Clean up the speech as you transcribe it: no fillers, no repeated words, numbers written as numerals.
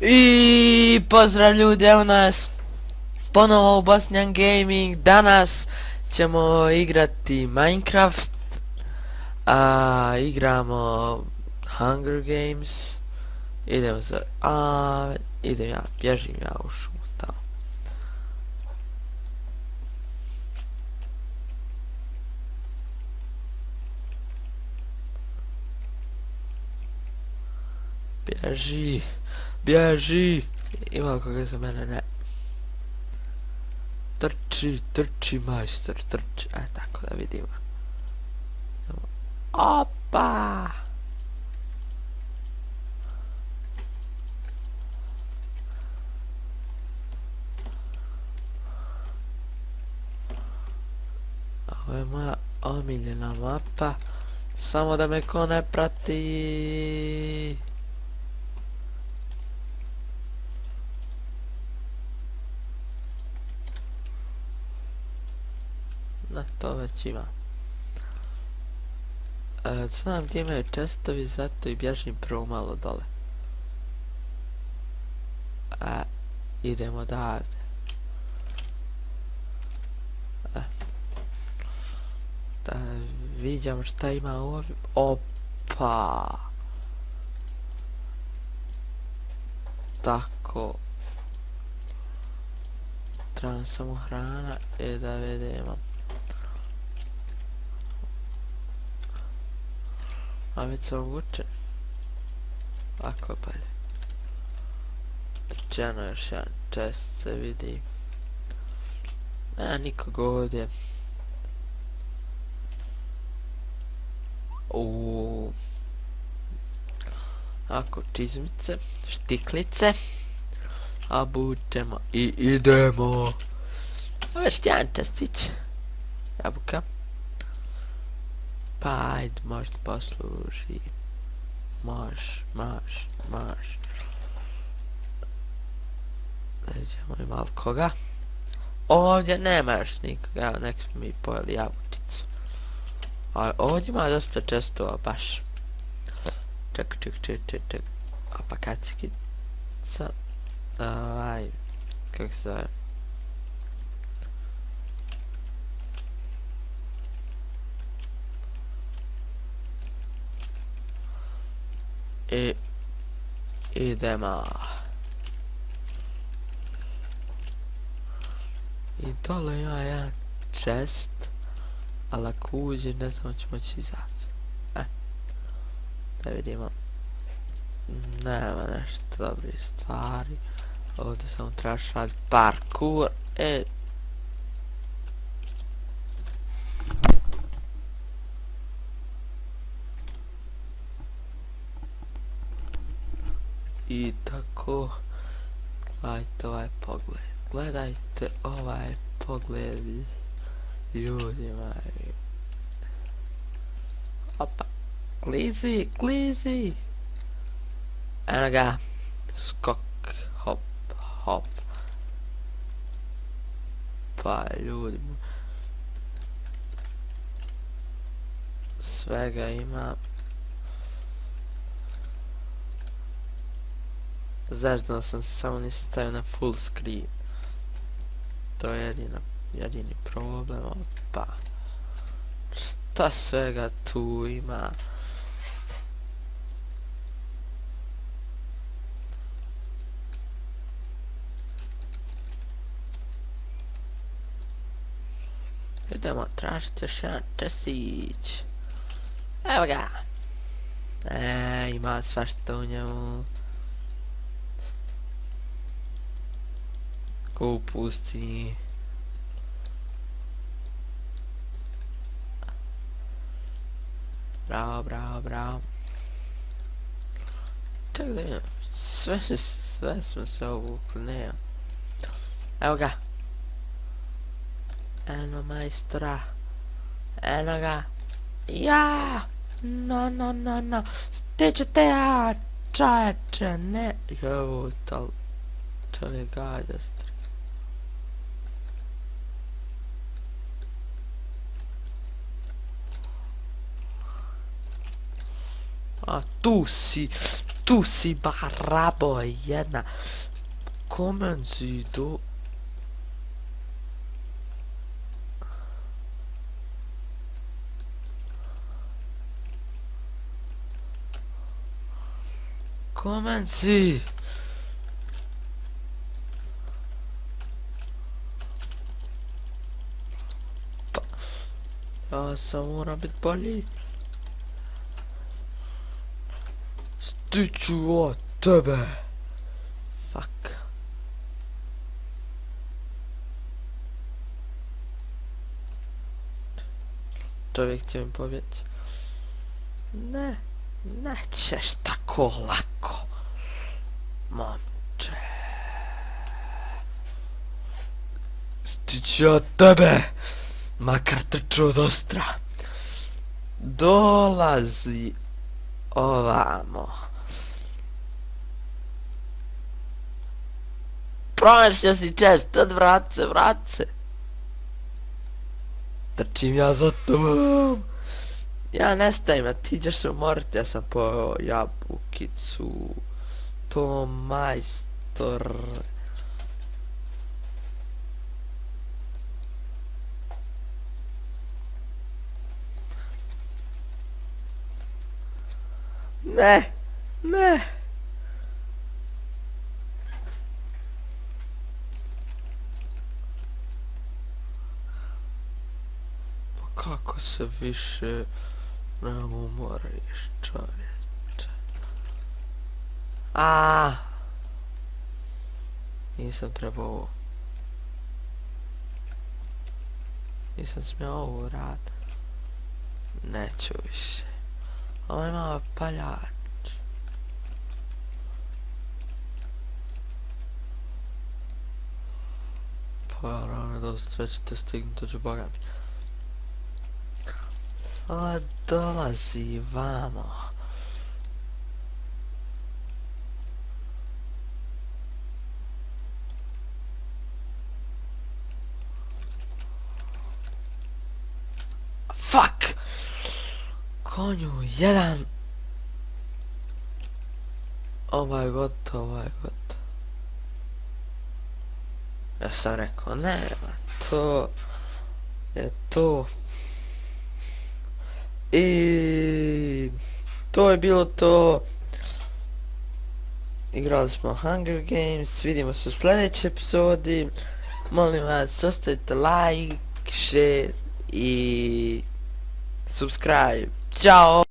I pozdrav ljudi, evo nas ponovo u Bosnian Gaming. Danas ćemo igrati Minecraft, a igramo Hunger Games. Idemo za... idem ja, bježim ja u šumu tamo. Bježi, bježi. Ima li koga za mene? Ne. Trči, trči majstor, trči. Tako da vidimo. Opa! Ovo je moja omiljena mapa. Samo da me ko ne prati. Na to već ima. Znam gdje imaju čestovi, zato i bježim prvo malo dole. Idemo odavde. Da vidimo šta ima ovdje. Opa! Tako. Trebam samo hrana i da vidimo. A već sam vučen. Ako bolje. Trčeno još jedan čest se vidi. Nema nikog ovdje. Ako čizmice, štiklice. Obučemo i idemo. Već jedan čestić. Jabuka. Pa ajde, možda posluži. Moš. Neđemo li malo koga. Ovdje nema još nikoga, evo nek smo mi pojeli jabučicu. Ali ovdje ima dosta čestova baš. Ček. Opa kacikica. Kako se zove? I idemo. I dole ima jedan chest, ali ako uđe ne znam ćemo moći izaći. Da vidimo. Nema nešto dobrih stvari. Ovdje samo trebaš raditi parkour. I tako. Gledajte ovaj pogled. Gledajte ovaj pogled. Ljudi moji. Opa. Klizi. Eno ga. Skok. Hop. Pa ljudi moji. Svega ima. Zaždano sam se, samo nisam stavio na full screen. To je jedini problem. Opa. Šta svega tu ima? Idemo tražiti još jedan čestić. Evo ga. Ima svašta u njemu. Ko u pustinji. Bravo. Ček da imam. Sve smo se ovukli, ne. Evo ga. Eno majstora. Eno ga. Ja! No. Stičete ja, čaječe, ne. Evo, to je gađastri. tu tu si barabo jedna. Komen si tu? Komen si? Ja sam mora bit bolji. Stiću od tebe. Fuck. Čovjek će mi pobjeći. Ne, nećeš tako lako. Momče. Stiću od tebe. Makar trču od ostra. Dolazi ovamo. Promašio si često, vrat se. Trčim ja za tobom. Ja nestajem, a ti ćeš se umoriti, ja sam pojeo jabukicu. To majstor. Ne, ne. Pa kako se više ne umoriš, čovječe? Nisam trebao ovo. Nisam smio ovo raditi. Neću više. Ovo je malo paljač. Pa rano dosta ćete stignuti do Boga mi. O, dolazi vamo. Fuck! Konju jedan. Ovo je gotovo, Ja sam rekao, nema, to je to. I to je bilo to. Igrali smo Hunger Games, vidimo se u sljedećoj epizodi. Molim vas, ostavite like, share i subscribe. Ćao!